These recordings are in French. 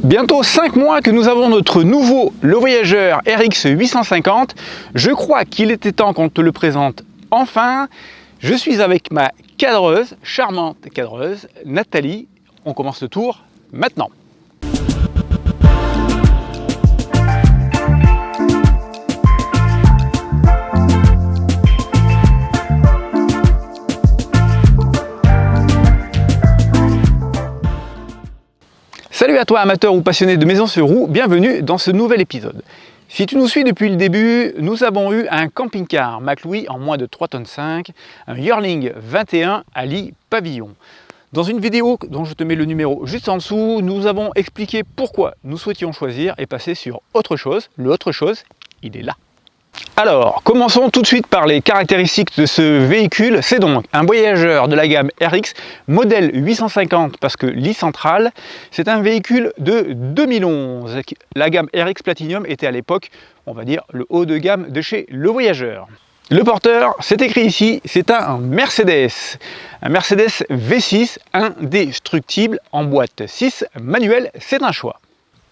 Bientôt 5 mois que nous avons notre nouveau Le Voyageur RX 850. Je crois qu'il était temps qu'on te le présente enfin. Je suis avec ma cadreuse, charmante cadreuse, Nathalie. On commence le tour maintenant. Salut à toi amateur ou passionné de maisons sur roues, bienvenue dans ce nouvel épisode. Si tu nous suis depuis le début, nous avons eu un camping-car McLouis en moins de 3,5 tonnes, un Yearling 21 à lit pavillon. Dans une vidéo dont je te mets le numéro juste en dessous, nous avons expliqué pourquoi nous souhaitions choisir et passer sur autre chose. Le autre chose, il est là. Alors, commençons tout de suite par les caractéristiques de ce véhicule. C'est donc un voyageur de la gamme RX, modèle 850 parce que lit central. C'est un véhicule de 2011. La gamme RX Platinum était à l'époque, on va dire, le haut de gamme de chez Le Voyageur. Le porteur, c'est écrit ici, c'est un Mercedes V6 indestructible en boîte 6 manuel, c'est un choix.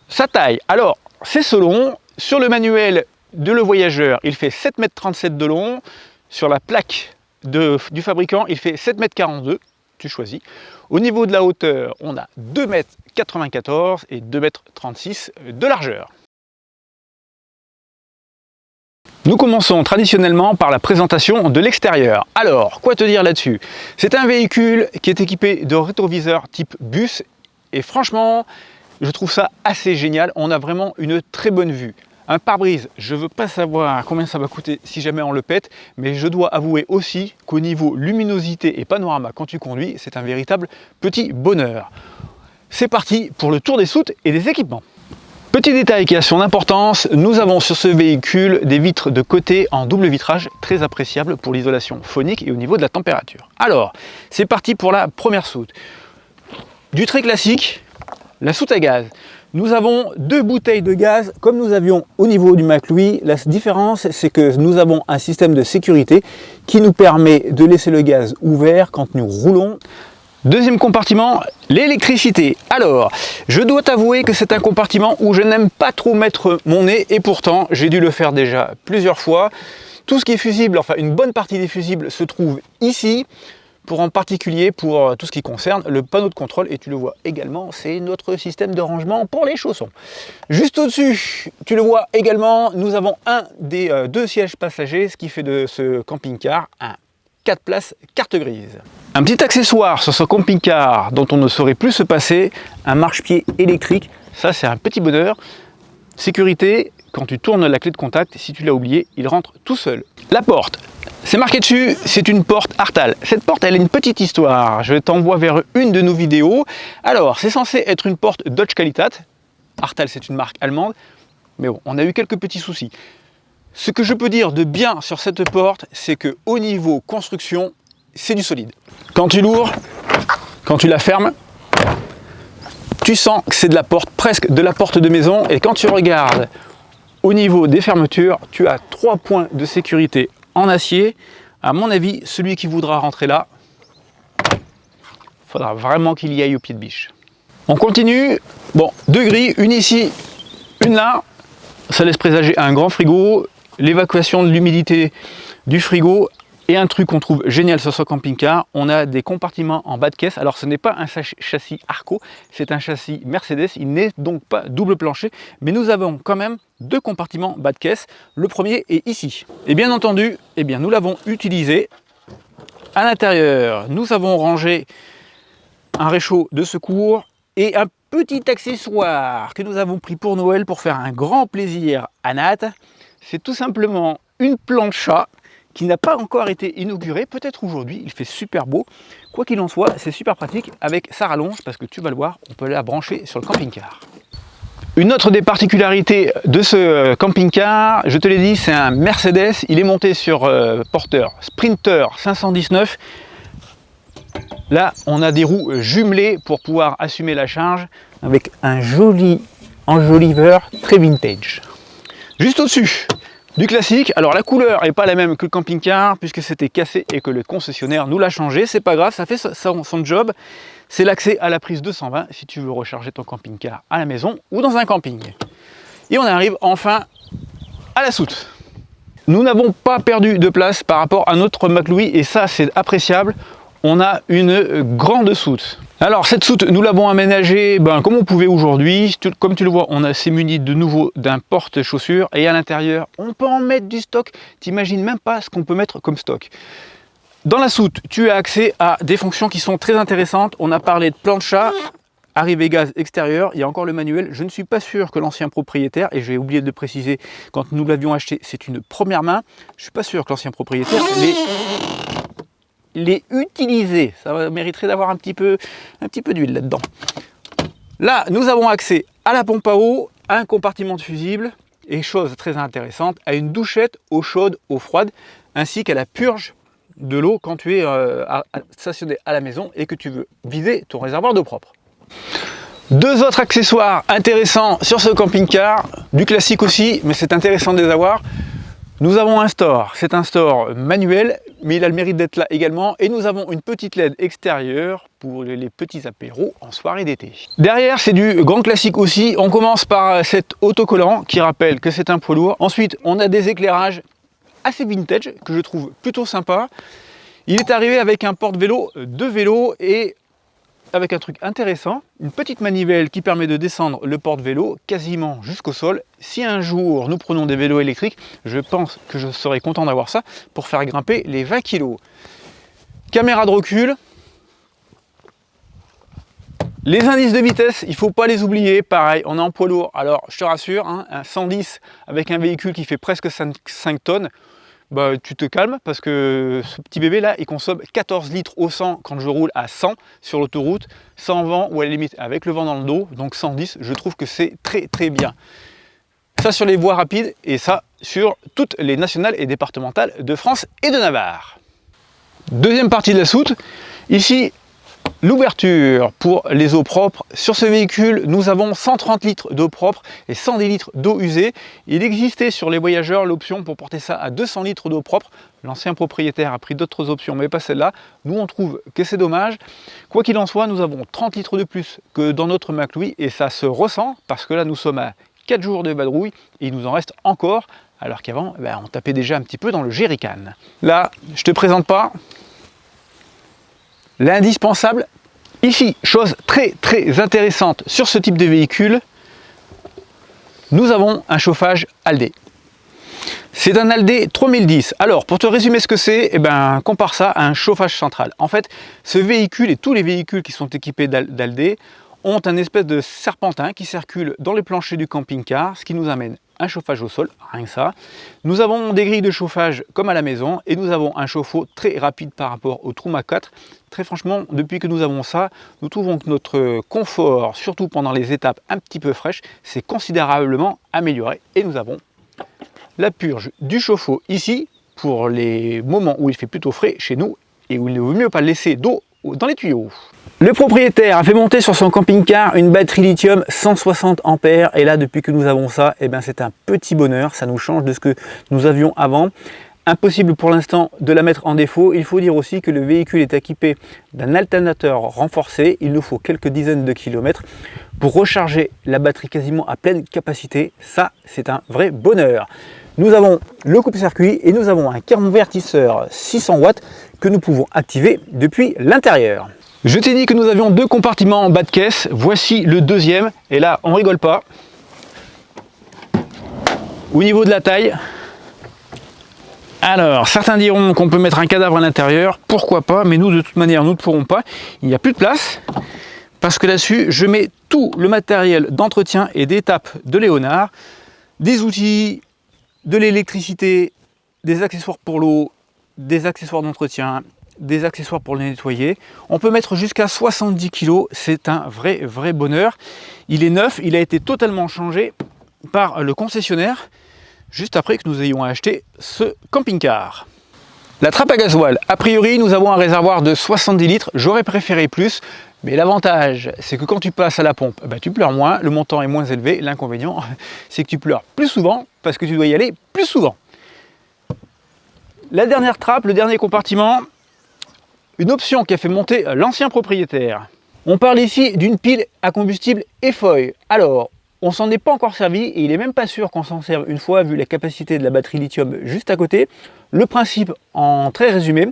Sa taille, alors c'est selon, sur le manuel de Le Voyageur, il fait 7,37 m de long. Sur la plaque du fabricant, il fait 7,42 m. Tu choisis. Au niveau de la hauteur, on a 2,94 m et 2,36 m de largeur. Nous commençons traditionnellement par la présentation de l'extérieur. Alors, quoi te dire là-dessus? C'est un véhicule qui est équipé de rétroviseurs type bus et franchement, je trouve ça assez génial. On a vraiment une très bonne vue. Un pare-brise, je ne veux pas savoir combien ça va coûter si jamais on le pète, mais je dois avouer aussi qu'au niveau luminosité et panorama quand tu conduis, c'est un véritable petit bonheur. C'est parti pour le tour des soutes et des équipements. Petit détail qui a son importance, nous avons sur ce véhicule des vitres de côté en double vitrage très appréciables pour l'isolation phonique et au niveau de la température. Alors, c'est parti pour la première soute. Du très classique, la soute à gaz. Nous avons deux bouteilles de gaz comme nous avions au niveau du McLouis. La différence, c'est que nous avons un système de sécurité qui nous permet de laisser le gaz ouvert quand nous roulons. Deuxième compartiment, l'électricité. Alors, je dois t'avouer que c'est un compartiment où je n'aime pas trop mettre mon nez et pourtant, j'ai dû le faire déjà plusieurs fois. Tout ce qui est fusible, enfin une bonne partie des fusibles se trouve ici. En particulier pour tout ce qui concerne le panneau de contrôle, et tu le vois également, c'est notre système de rangement pour les chaussons. Juste au-dessus, tu le vois également, nous avons un des deux sièges passagers, ce qui fait de ce camping-car un 4 places carte grise. Un petit accessoire sur ce camping-car dont on ne saurait plus se passer, un marchepied électrique, ça c'est un petit bonheur. Sécurité, quand tu tournes la clé de contact, si tu l'as oublié, il rentre tout seul. La porte. C'est marqué dessus, c'est une porte Artal. Cette porte, elle a une petite histoire. Je t'envoie vers une de nos vidéos. Alors, c'est censé être une porte Dodge Qualitat. Artal, c'est une marque allemande. Mais bon, on a eu quelques petits soucis. Ce que je peux dire de bien sur cette porte, c'est que au niveau construction, c'est du solide. Quand tu l'ouvres, quand tu la fermes, tu sens que c'est de la porte, presque de la porte de maison. Et quand tu regardes au niveau des fermetures, tu as 3 points de sécurité en acier. À mon avis, celui qui voudra rentrer là, il faudra vraiment qu'il y aille au pied de biche. On continue. Bon, deux grilles, une ici, une là. Ça laisse présager un grand frigo, l'évacuation de l'humidité du frigo. Et un truc qu'on trouve génial sur ce camping-car, on a des compartiments en bas de caisse. Alors ce n'est pas un châssis Arco, c'est un châssis Mercedes, il n'est donc pas double plancher, mais nous avons quand même deux compartiments bas de caisse. Le premier est ici. Et bien entendu, eh bien, nous l'avons utilisé. À l'intérieur, nous avons rangé un réchaud de secours et un petit accessoire que nous avons pris pour Noël pour faire un grand plaisir à Nat. C'est tout simplement une plancha qui n'a pas encore été inauguré, peut-être aujourd'hui, il fait super beau. Quoi qu'il en soit, c'est super pratique avec sa rallonge, parce que tu vas le voir, on peut la brancher sur le camping-car. Une autre des particularités de ce camping-car, je te l'ai dit, c'est un Mercedes, il est monté sur porteur Sprinter 519. Là, on a des roues jumelées pour pouvoir assumer la charge avec un joli enjoliveur très vintage. Juste au-dessus, du classique. Alors la couleur n'est pas la même que le camping-car puisque c'était cassé et que le concessionnaire nous l'a changé. C'est pas grave, ça fait son job. c'est l'accès à la prise 220 si tu veux recharger ton camping-car à la maison ou dans un camping. Et on arrive enfin à la soute. Nous n'avons pas perdu de place par rapport à notre McLouis et ça c'est appréciable. On a une grande soute. Alors cette soute, nous l'avons aménagée comme on pouvait aujourd'hui. Comme tu le vois, on s'est muni de nouveau d'un porte-chaussures et à l'intérieur, on peut en mettre du stock. T'imagines même pas ce qu'on peut mettre comme stock. Dans la soute, tu as accès à des fonctions qui sont très intéressantes. On a parlé de plancha, arrivée gaz extérieur, il y a encore le manuel. Je ne suis pas sûr que l'ancien propriétaire, et j'ai oublié de le préciser, quand nous l'avions acheté, c'est une première main. Je ne suis pas sûr que l'ancien propriétaire l'ait utilisé. Ça mériterait d'avoir un petit peu d'huile là-dedans. Là, nous avons accès à la pompe à eau, à un compartiment de fusible, et chose très intéressante, à une douchette eau chaude, eau froide, ainsi qu'à la purge de l'eau quand tu es stationné à la maison et que tu veux vider ton réservoir d'eau propre. Deux autres accessoires intéressants sur ce camping-car, du classique aussi, mais c'est intéressant de les avoir. Nous avons un store, c'est un store manuel, mais il a le mérite d'être là également. Et nous avons une petite LED extérieure pour les petits apéros en soirée d'été. Derrière, c'est du grand classique aussi. On commence par cet autocollant qui rappelle que c'est un poids lourd. Ensuite, on a des éclairages assez vintage que je trouve plutôt sympa. Il est arrivé avec un porte-vélo de vélo et avec un truc intéressant, une petite manivelle qui permet de descendre le porte-vélo quasiment jusqu'au sol. Si un jour nous prenons des vélos électriques, je pense que je serais content d'avoir ça pour faire grimper les 20 kg. Caméra de recul. Les indices de vitesse, il ne faut pas les oublier. Pareil, on est en poids lourd. Alors, je te rassure, un 110 avec un véhicule qui fait presque 5 tonnes, tu te calmes parce que ce petit bébé là il consomme 14 litres au 100 quand je roule à 100 sur l'autoroute, sans vent ou à la limite avec le vent dans le dos, donc 110 je trouve que c'est très bien. Ça sur les voies rapides et ça sur toutes les nationales et départementales de France et de Navarre. Deuxième partie de la soute, ici l'ouverture pour les eaux propres. Sur ce véhicule, nous avons 130 litres d'eau propre et 110 litres d'eau usée. Il existait sur les voyageurs l'option pour porter ça à 200 litres d'eau propre. L'ancien propriétaire a pris d'autres options, mais pas celle-là. Nous, on trouve que c'est dommage. Quoi qu'il en soit, nous avons 30 litres de plus que dans notre McLouis et ça se ressent parce que là, nous sommes à 4 jours de vadrouille et il nous en reste encore, alors qu'avant, on tapait déjà un petit peu dans le jerrycan. Là, je te présente pas l'indispensable. Ici, chose très intéressante sur ce type de véhicule, nous avons un chauffage Aldé. C'est un Aldé 3010. Alors, pour te résumer ce que c'est, compare ça à un chauffage central. En fait, ce véhicule et tous les véhicules qui sont équipés d'Aldé ont un espèce de serpentin qui circule dans les planchers du camping-car, ce qui nous amène un chauffage au sol, rien que ça. Nous avons des grilles de chauffage comme à la maison et nous avons un chauffe-eau très rapide par rapport au Truma 4. Très franchement, depuis que nous avons ça, nous trouvons que notre confort, surtout pendant les étapes un petit peu fraîches, s'est considérablement amélioré. Et nous avons la purge du chauffe-eau ici, pour les moments où il fait plutôt frais chez nous et où il ne vaut mieux pas laisser d'eau dans les tuyaux. Le propriétaire a fait monter sur son camping-car une batterie lithium 160 ampères et là depuis que nous avons ça, c'est un petit bonheur, ça nous change de ce que nous avions avant. Impossible pour l'instant de la mettre en défaut. Il faut dire aussi que le véhicule est équipé d'un alternateur renforcé. Il nous faut quelques dizaines de kilomètres pour recharger la batterie quasiment à pleine capacité. Ça, c'est un vrai bonheur. Nous avons le coupe-circuit et nous avons un convertisseur 600 watts que nous pouvons activer depuis l'intérieur. Je t'ai dit que nous avions deux compartiments en bas de caisse. Voici le deuxième. Et là, on rigole pas. Au niveau de la taille, alors certains diront qu'on peut mettre un cadavre à l'intérieur. Pourquoi pas? Mais nous, de toute manière, nous ne pourrons pas. Il n'y a plus de place. Parce que là-dessus, je mets tout le matériel d'entretien et d'étape de Léonard. Des outils, de l'électricité, des accessoires pour l'eau, des accessoires d'entretien, des accessoires pour les nettoyer. On peut mettre jusqu'à 70 kg, c'est un vrai bonheur. Il est neuf, il a été totalement changé par le concessionnaire juste après que nous ayons acheté ce camping-car. La trappe à gasoil, a priori nous avons un réservoir de 70 litres, j'aurais préféré plus, mais l'avantage c'est que quand tu passes à la pompe, tu pleures moins, le montant est moins élevé. L'inconvénient c'est que tu pleures plus souvent parce que tu dois y aller plus souvent. La dernière trappe, le dernier compartiment, une option qui a fait monter l'ancien propriétaire. On parle ici d'une pile à combustible EFOY. Alors, on s'en est pas encore servi et il est même pas sûr qu'on s'en serve une fois vu la capacité de la batterie lithium juste à côté. Le principe, en très résumé,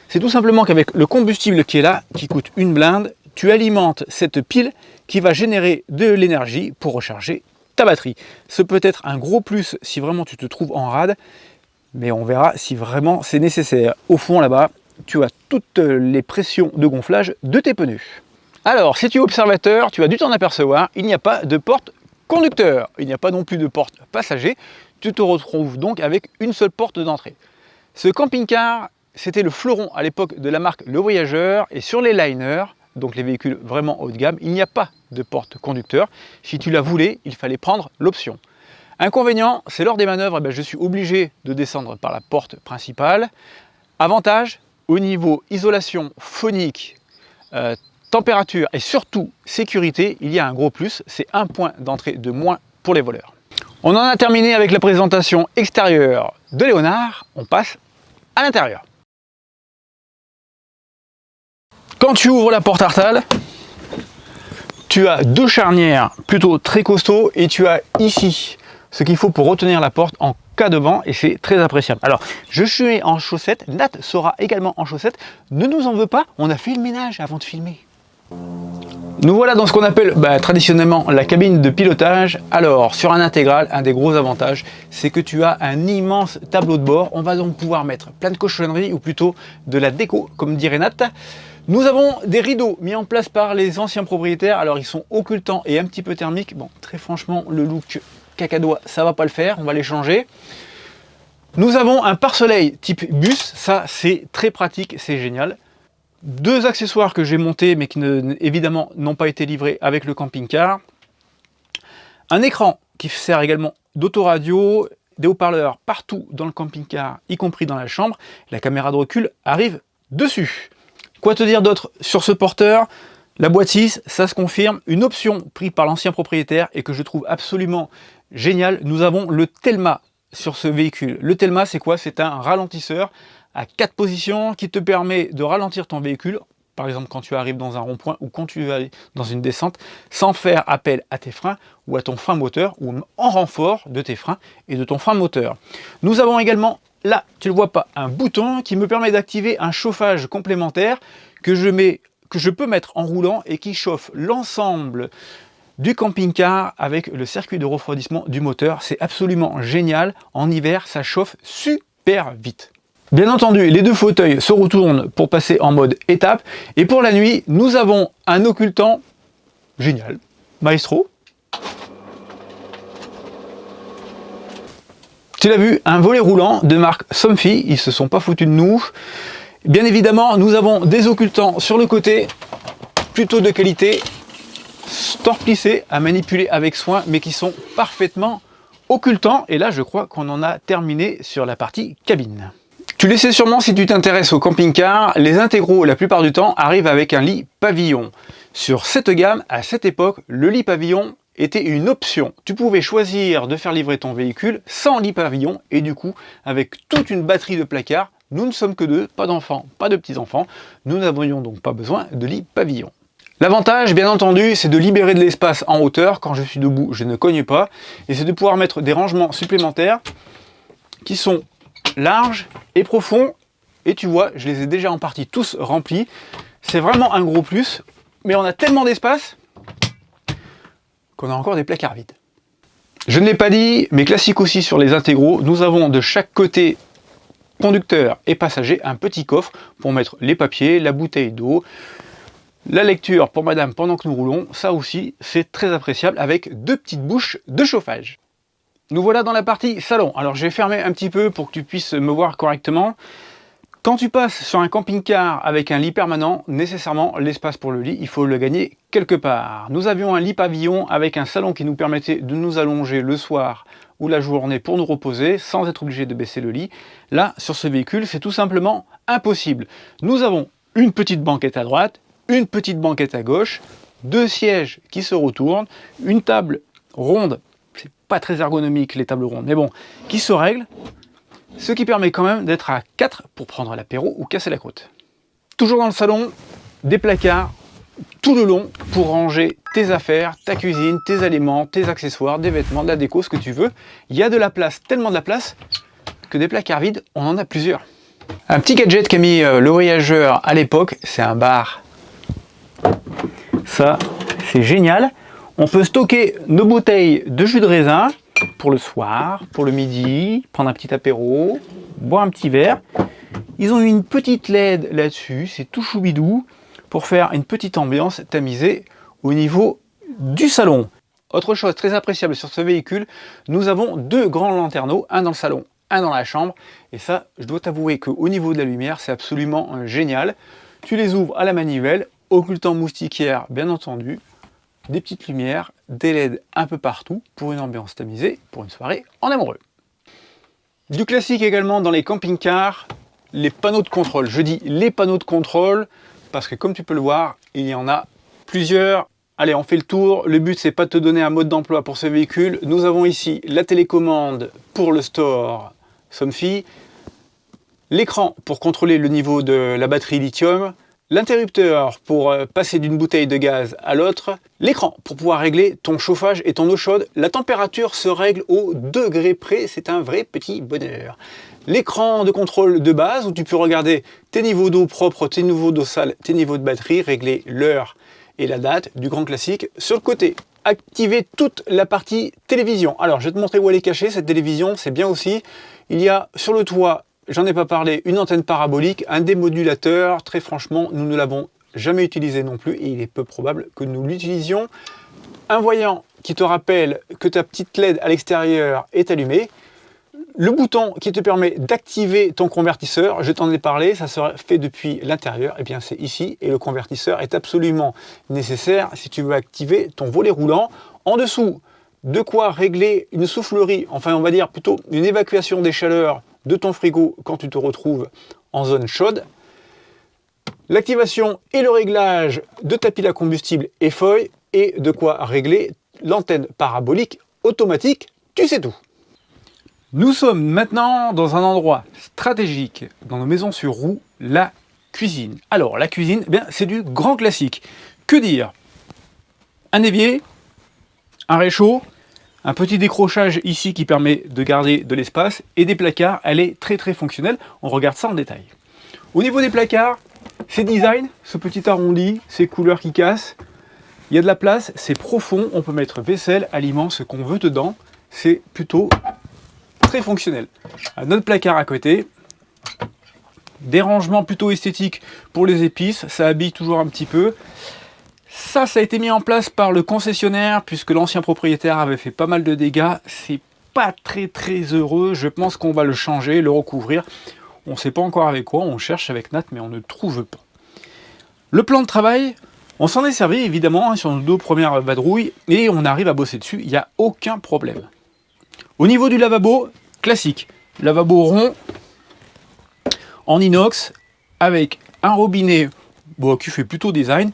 c'est tout simplement qu'avec le combustible qui est là, qui coûte une blinde, tu alimentes cette pile qui va générer de l'énergie pour recharger ta batterie. Ce peut être un gros plus si vraiment tu te trouves en rade, mais on verra si vraiment c'est nécessaire. Au fond là-bas, tu as toutes les pressions de gonflage de tes pneus. Alors, si tu es observateur, tu as dû t'en apercevoir, il n'y a pas de porte conducteur, il n'y a pas non plus de porte passager, tu te retrouves donc avec une seule porte d'entrée. Ce camping-car, c'était le fleuron à l'époque de la marque Le Voyageur, et sur les liners, donc les véhicules vraiment haut de gamme, il n'y a pas de porte conducteur. Si tu la voulais, il fallait prendre l'option. Inconvénient, c'est lors des manœuvres, je suis obligé de descendre par la porte principale. Avantage, au niveau isolation phonique, température et surtout sécurité, il y a un gros plus, c'est un point d'entrée de moins pour les voleurs. On en a terminé avec la présentation extérieure de Léonard, on passe à l'intérieur. Quand tu ouvres la porte Artal, tu as deux charnières plutôt très costauds et tu as ici ce qu'il faut pour retenir la porte en cas de vent et c'est très appréciable. Alors, je suis en chaussettes, Nat sera également en chaussettes. Ne nous en veux pas, on a fait le ménage avant de filmer. Nous voilà dans ce qu'on appelle traditionnellement la cabine de pilotage. Alors, sur un intégral, un des gros avantages, c'est que tu as un immense tableau de bord. On va donc pouvoir mettre plein de cochonneries ou plutôt de la déco, comme dirait Nat. Nous avons des rideaux mis en place par les anciens propriétaires. Alors, ils sont occultants et un petit peu thermiques. Bon, très franchement, le look cacadois, ça va pas le faire. On va les changer. Nous avons un pare-soleil type bus. Ça, c'est très pratique, c'est génial. Deux accessoires que j'ai montés mais qui évidemment n'ont pas été livrés avec le camping-car. Un écran qui sert également d'autoradio, des haut-parleurs partout dans le camping-car, y compris dans la chambre. La caméra de recul arrive dessus. Quoi te dire d'autre sur ce porteur? La boîte 6, ça se confirme, une option prise par l'ancien propriétaire et que je trouve absolument géniale. Nous avons le Telma sur ce véhicule. Le Telma, c'est quoi? C'est un ralentisseur à 4 positions qui te permet de ralentir ton véhicule, par exemple quand tu arrives dans un rond-point ou quand tu vas dans une descente, sans faire appel à tes freins ou à ton frein moteur ou en renfort de tes freins et de ton frein moteur. Nous avons également, là tu ne le vois pas, un bouton qui me permet d'activer un chauffage complémentaire que je peux mettre en roulant et qui chauffe l'ensemble du camping-car avec le circuit de refroidissement du moteur. C'est absolument génial. En hiver, ça chauffe super vite. Bien entendu, les deux fauteuils se retournent pour passer en mode étape. Et pour la nuit, nous avons un occultant génial, Maestro. Tu l'as vu, un volet roulant de marque Somfy. Ils se sont pas foutus de nous. Bien évidemment, nous avons des occultants sur le côté, plutôt de qualité, torse-plissés à manipuler avec soin, mais qui sont parfaitement occultants. Et là, je crois qu'on en a terminé sur la partie cabine. Tu le sais sûrement si tu t'intéresses au camping-car, les intégraux la plupart du temps arrivent avec un lit pavillon. Sur cette gamme, à cette époque, le lit pavillon était une option. Tu pouvais choisir de faire livrer ton véhicule sans lit pavillon et du coup, avec toute une batterie de placards, nous ne sommes que deux, pas d'enfants, pas de petits-enfants, nous n'avions donc pas besoin de lit pavillon. L'avantage, bien entendu, c'est de libérer de l'espace en hauteur. Quand je suis debout, je ne cogne pas. Et c'est de pouvoir mettre des rangements supplémentaires qui sont larges et profonds. Et tu vois, je les ai déjà en partie tous remplis. C'est vraiment un gros plus. Mais on a tellement d'espace qu'on a encore des placards vides. Je ne l'ai pas dit, mais classique aussi sur les intégraux, nous avons de chaque côté conducteur et passager un petit coffre pour mettre les papiers, la bouteille d'eau, la lecture pour madame pendant que nous roulons. Ça aussi, c'est très appréciable avec deux petites bouches de chauffage. Nous voilà dans la partie salon. Alors, je vais fermer un petit peu pour que tu puisses me voir correctement. Quand tu passes sur un camping-car avec un lit permanent, nécessairement, l'espace pour le lit, il faut le gagner quelque part. Nous avions un lit pavillon avec un salon qui nous permettait de nous allonger le soir ou la journée pour nous reposer sans être obligé de baisser le lit. Là, sur ce véhicule, c'est tout simplement impossible. Nous avons une petite banquette à droite, une petite banquette à gauche, deux sièges qui se retournent, une table ronde, c'est pas très ergonomique les tables rondes, mais bon, qui se règle, ce qui permet quand même d'être à 4 pour prendre l'apéro ou casser la croûte. Toujours dans le salon, des placards tout le long pour ranger tes affaires, ta cuisine, tes aliments, tes accessoires, des vêtements, de la déco, ce que tu veux. Il y a de la place, tellement de la place, que des placards vides, on en a plusieurs. Un petit gadget qu'a mis le voyageur à l'époque, c'est un bar. Ça, c'est génial. On peut stocker nos bouteilles de jus de raisin pour le soir, pour le midi, prendre un petit apéro, boire un petit verre. Ils ont eu une petite LED là-dessus, c'est tout choubidou, pour faire une petite ambiance tamisée au niveau du salon. Autre chose très appréciable sur ce véhicule, nous avons deux grands lanterneaux, un dans le salon, un dans la chambre. Et ça, je dois t'avouer qu'au niveau de la lumière, c'est absolument génial. Tu les ouvres à la manivelle, occultant moustiquaire bien entendu, des petites lumières, des LED un peu partout pour une ambiance tamisée, pour une soirée en amoureux. Du classique également dans les camping-cars, les panneaux de contrôle. Je dis les panneaux de contrôle parce que comme tu peux le voir, il y en a plusieurs. Allez, on fait le tour. Le but, c'est pas de te donner un mode d'emploi pour ce véhicule. Nous avons ici la télécommande pour le store Somfy, l'écran pour contrôler le niveau de la batterie lithium, l'interrupteur pour passer d'une bouteille de gaz à l'autre, l'écran pour pouvoir régler ton chauffage et ton eau chaude. La température se règle au degré près, c'est un vrai petit bonheur. L'écran de contrôle de base où tu peux regarder tes niveaux d'eau propre, tes niveaux d'eau sale, tes niveaux de batterie, régler l'heure et la date du grand classique. Sur le côté, activer toute la partie télévision. Alors, je vais te montrer où elle est cachée, cette télévision, c'est bien aussi. Il y a sur le toit, j'en ai pas parlé, une antenne parabolique, un démodulateur. Très franchement, nous ne l'avons jamais utilisé non plus et il est peu probable que nous l'utilisions. Un voyant qui te rappelle que ta petite LED à l'extérieur est allumée. Le bouton qui te permet d'activer ton convertisseur, je t'en ai parlé, ça se fait depuis l'intérieur, et bien c'est ici, et le convertisseur est absolument nécessaire si tu veux activer ton volet roulant. En dessous, de quoi régler une soufflerie, enfin on va dire plutôt une évacuation des chaleurs de ton frigo quand tu te retrouves en zone chaude. L'activation et le réglage de ta pile à combustible et feuille, et de quoi régler l'antenne parabolique automatique, tu sais tout. Nous sommes maintenant dans un endroit stratégique dans nos maisons sur roues, la cuisine. Alors la cuisine, eh bien, c'est du grand classique. Que dire? Un évier, un réchaud, un petit décrochage ici qui permet de garder de l'espace et des placards, elle est très très fonctionnelle. On regarde ça en détail. Au niveau des placards, c'est design, ce petit arrondi, ces couleurs qui cassent. Il y a de la place, c'est profond, on peut mettre vaisselle, aliments, ce qu'on veut dedans. C'est plutôt très fonctionnel. Un autre placard à côté, des rangements plutôt esthétiques pour les épices, ça habille toujours un petit peu. Ça a été mis en place par le concessionnaire puisque l'ancien propriétaire avait fait pas mal de dégâts. C'est pas très heureux, je pense qu'on va le changer, le recouvrir. On ne sait pas encore avec quoi, on cherche avec Nat mais on ne trouve pas. Le plan de travail, on s'en est servi évidemment sur nos deux premières vadrouilles et on arrive à bosser dessus, il n'y a aucun problème. Au niveau du lavabo, classique, lavabo rond, en inox, avec un robinet qui fait plutôt design.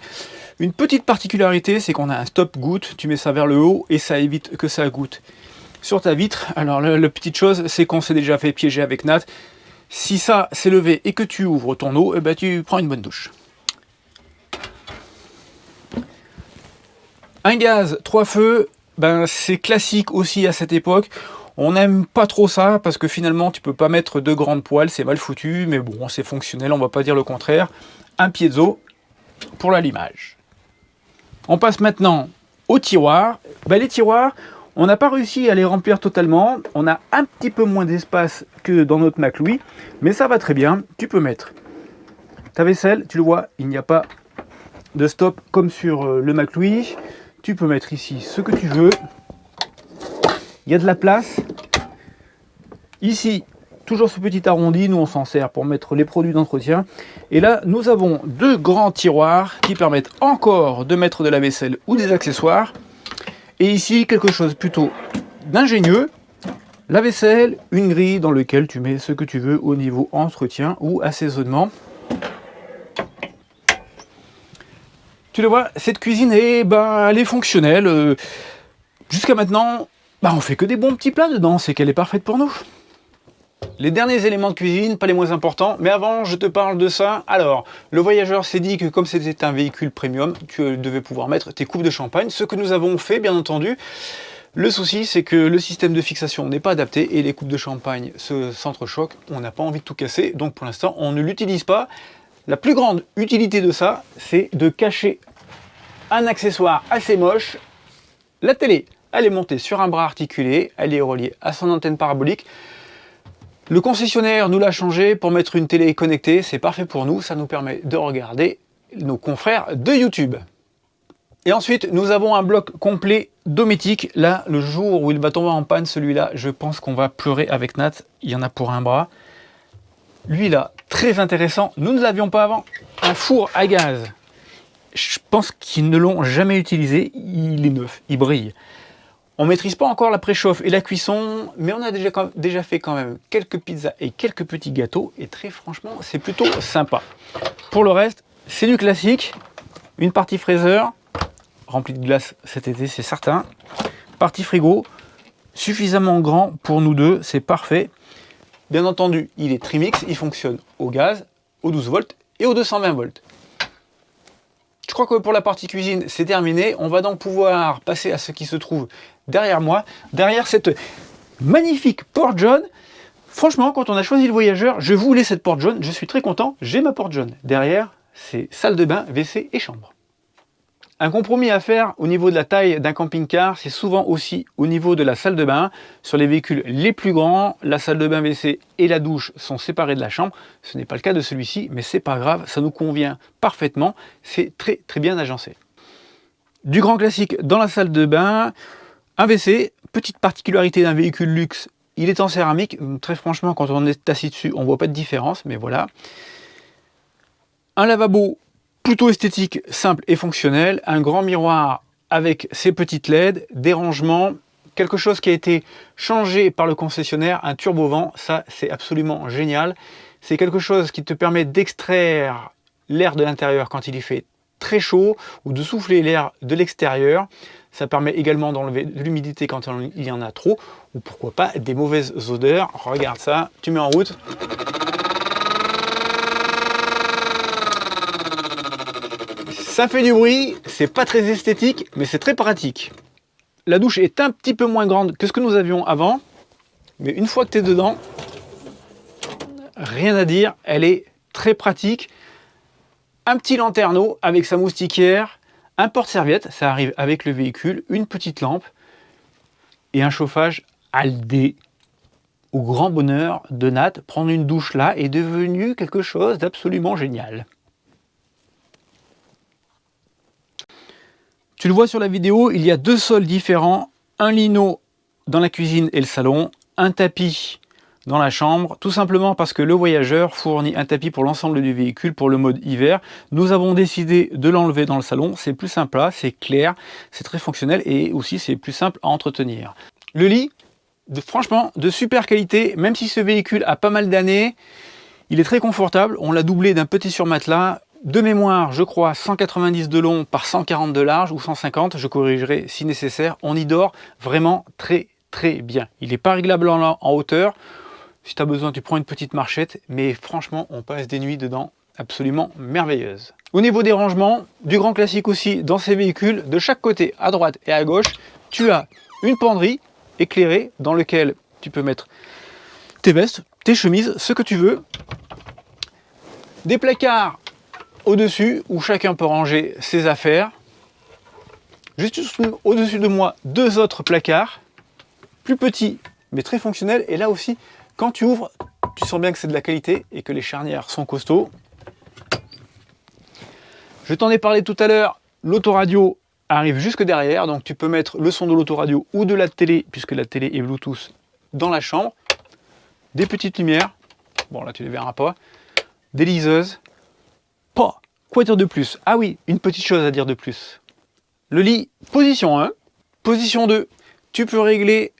Une petite particularité, c'est qu'on a un stop-goutte, tu mets ça vers le haut et ça évite que ça goutte sur ta vitre. Alors la petite chose, c'est qu'on s'est déjà fait piéger avec Nat. Si ça s'est levé et que tu ouvres ton eau, eh ben, tu prends une bonne douche. Un gaz 3 feux, ben, c'est classique aussi à cette époque. On n'aime pas trop ça parce que finalement tu peux pas mettre de grandes poêles, c'est mal foutu, mais bon, c'est fonctionnel, on va pas dire le contraire. Un piezo pour l'allumage. On passe maintenant aux tiroirs. Ben, les tiroirs, on n'a pas réussi à les remplir totalement. On a un petit peu moins d'espace que dans notre McLouis, mais ça va très bien. Tu peux mettre ta vaisselle, tu le vois, il n'y a pas de stop comme sur le McLouis. Tu peux mettre ici ce que tu veux. Il y a de la place. Ici, toujours ce petit arrondi, nous on s'en sert pour mettre les produits d'entretien. Et là, nous avons deux grands tiroirs qui permettent encore de mettre de la vaisselle ou des accessoires. Et ici, quelque chose plutôt d'ingénieux. La vaisselle, une grille dans laquelle tu mets ce que tu veux au niveau entretien ou assaisonnement. Tu le vois, cette cuisine elle est fonctionnelle. Jusqu'à maintenant, on fait que des bons petits plats dedans, c'est qu'elle est parfaite pour nous. Les derniers éléments de cuisine, pas les moins importants, mais avant je te parle de ça. Alors, le voyageur s'est dit que comme c'était un véhicule premium, tu devais pouvoir mettre tes coupes de champagne, ce que nous avons fait bien entendu. Le souci, c'est que le système de fixation n'est pas adapté et les coupes de champagne s'entrechoquent. On n'a pas envie de tout casser, donc pour l'instant, on ne l'utilise pas. La plus grande utilité de ça, c'est de cacher un accessoire assez moche. La télé, elle est montée sur un bras articulé, elle est reliée à son antenne parabolique. Le concessionnaire nous l'a changé pour mettre une télé connectée, c'est parfait pour nous, ça nous permet de regarder nos confrères de YouTube. Et ensuite, nous avons un bloc complet Dometic. Là, le jour où il va tomber en panne, celui-là, je pense qu'on va pleurer avec Nat. Il y en a pour un bras. Lui, là, très intéressant. Nous ne l'avions pas avant. Un four à gaz. Je pense qu'ils ne l'ont jamais utilisé. Il est neuf, il brille. On ne maîtrise pas encore la préchauffe et la cuisson, mais on a déjà fait quand même quelques pizzas et quelques petits gâteaux. Et très franchement, c'est plutôt sympa. Pour le reste, c'est du classique. Une partie fraiseur. Rempli de glace cet été, c'est certain. Partie frigo, suffisamment grand pour nous deux, c'est parfait. Bien entendu, il est trimix, il fonctionne au gaz, au 12 volts et au 220 volts. Je crois que pour la partie cuisine, c'est terminé. On va donc pouvoir passer à ce qui se trouve derrière moi, derrière cette magnifique porte jaune. Franchement, quand on a choisi le voyageur, je voulais cette porte jaune, je suis très content, j'ai ma porte jaune. Derrière, c'est salle de bain, WC et chambre. Un compromis à faire au niveau de la taille d'un camping-car, c'est souvent aussi au niveau de la salle de bain. Sur les véhicules les plus grands, la salle de bain WC et la douche sont séparées de la chambre. Ce n'est pas le cas de celui-ci, mais c'est pas grave, ça nous convient parfaitement. C'est très très bien agencé. Du grand classique dans la salle de bain, un WC, petite particularité d'un véhicule luxe, il est en céramique. Très franchement, quand on est assis dessus, on ne voit pas de différence, mais voilà. Un lavabo plutôt esthétique, simple et fonctionnel, un grand miroir avec ses petites LED, des rangements, quelque chose qui a été changé par le concessionnaire, un turbo-vent, ça c'est absolument génial. C'est quelque chose qui te permet d'extraire l'air de l'intérieur quand il y fait très chaud ou de souffler l'air de l'extérieur. Ça permet également d'enlever de l'humidité quand il y en a trop ou pourquoi pas des mauvaises odeurs. Regarde ça, tu mets en route. Ça fait du bruit, c'est pas très esthétique, mais c'est très pratique. La douche est un petit peu moins grande que ce que nous avions avant, mais une fois que tu es dedans, rien à dire, elle est très pratique. Un petit lanterneau avec sa moustiquière, un porte-serviette, ça arrive avec le véhicule, une petite lampe et un chauffage Aldé. Au grand bonheur de Nat, prendre une douche là est devenu quelque chose d'absolument génial. Tu le vois sur la vidéo, il y a deux sols différents, un lino dans la cuisine et le salon, un tapis dans la chambre, tout simplement parce que le voyageur fournit un tapis pour l'ensemble du véhicule pour le mode hiver. Nous avons décidé de l'enlever dans le salon, c'est plus sympa, c'est clair, c'est très fonctionnel et aussi c'est plus simple à entretenir. Le lit, franchement, de super qualité, même si ce véhicule a pas mal d'années, il est très confortable, on l'a doublé d'un petit surmatelas. De mémoire, je crois 190 de long par 140 de large ou 150, je corrigerai si nécessaire. On y dort vraiment très très bien. Il n'est pas réglable en hauteur. Si tu as besoin, tu prends une petite marchette, mais franchement, on passe des nuits dedans absolument merveilleuses. Au niveau des rangements, du grand classique aussi dans ces véhicules, de chaque côté, à droite et à gauche, tu as une penderie éclairée dans laquelle tu peux mettre tes vestes, tes chemises, ce que tu veux. Des placards au-dessus, où chacun peut ranger ses affaires. Juste au-dessus de moi, deux autres placards, plus petits, mais très fonctionnels. Et là aussi, quand tu ouvres, tu sens bien que c'est de la qualité et que les charnières sont costauds. Je t'en ai parlé tout à l'heure, l'autoradio arrive jusque derrière, donc tu peux mettre le son de l'autoradio ou de la télé, puisque la télé est Bluetooth, dans la chambre. Des petites lumières, bon là tu les verras pas, des liseuses. Pas. Quoi dire de plus? Ah oui, une petite chose à dire de plus. Le lit, position 1. Position 2, tu peux régler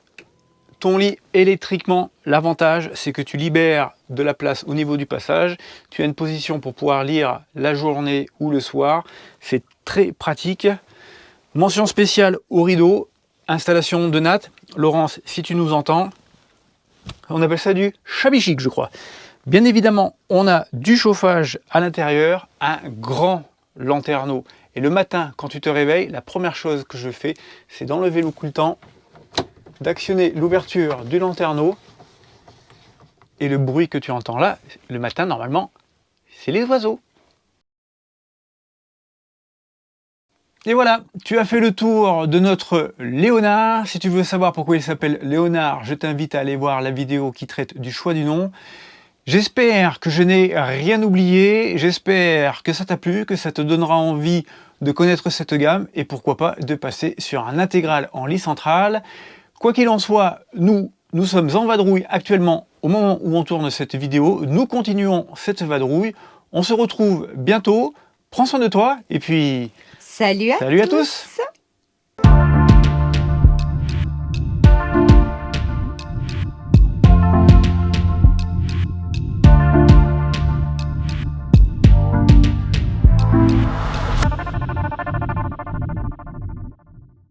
ton lit électriquement. L'avantage, c'est que tu libères de la place au niveau du passage. Tu as une position pour pouvoir lire la journée ou le soir. C'est très pratique. Mention spéciale au rideau. Installation de Nat. Laurence, si tu nous entends, On appelle ça du shabby chic, je crois. Bien évidemment, on a du chauffage à l'intérieur, un grand lanterneau. Et le matin, quand tu te réveilles, la première chose que je fais, c'est d'enlever le couletant, d'actionner l'ouverture du lanterneau. Et le bruit que tu entends là, le matin, normalement, c'est les oiseaux. Et voilà, tu as fait le tour de notre Léonard. Si tu veux savoir pourquoi il s'appelle Léonard, je t'invite à aller voir la vidéo qui traite du choix du nom. J'espère que je n'ai rien oublié, j'espère que ça t'a plu, que ça te donnera envie de connaître cette gamme et pourquoi pas de passer sur un intégral en lit central. Quoi qu'il en soit, nous sommes en vadrouille actuellement au moment où on tourne cette vidéo. Nous continuons cette vadrouille. On se retrouve bientôt. Prends soin de toi et puis Salut à salut à tous.